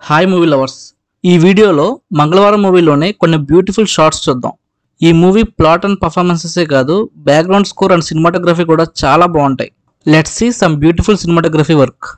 Hi movie lovers. ఈ వీడియోలో మంగళవారం మూవీలోనే కొన్ని బ్యూటిఫుల్ షాట్స్ చూద్దాం. ఈ మూవీ ప్లాట్ అండ్ పర్ఫార్మెన్సెసే కాదు, బ్యాక్గ్రౌండ్ స్కోర్ అండ్ సినిమాటోగ్రఫీ కూడా చాలా బాగుంటాయి. Let's see some beautiful cinematography work.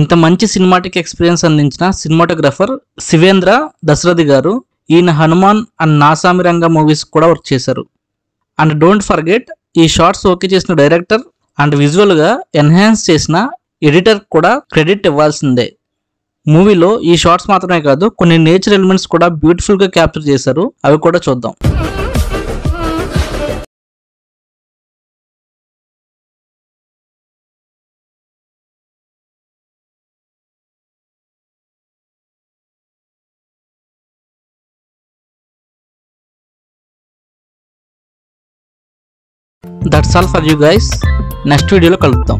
ఇంత మంచి సినిమాటిక్ ఎక్స్పీరియన్స్ అందించిన సినిమాటోగ్రఫర్ శివేంద్ర దశరథి గారు. ఈయన హనుమాన్ అండ్ నాసామి రంగ మూవీస్ కూడా వర్క్ చేశారు. అండ్ డోంట్ ఫర్గెట్, ఈ షార్ట్స్ ఓకే చేసిన డైరెక్టర్ అండ్ విజువల్గా ఎన్హాన్స్ చేసిన ఎడిటర్ కూడా క్రెడిట్ ఇవ్వాల్సిందే. మూవీలో ఈ షార్ట్స్ మాత్రమే కాదు, కొన్ని నేచర్ ఎలిమెంట్స్ కూడా బ్యూటిఫుల్గా క్యాప్చర్ చేశారు. అవి కూడా చూద్దాం. That's all for you guys. Next వీడియోలో కలుద్దాం.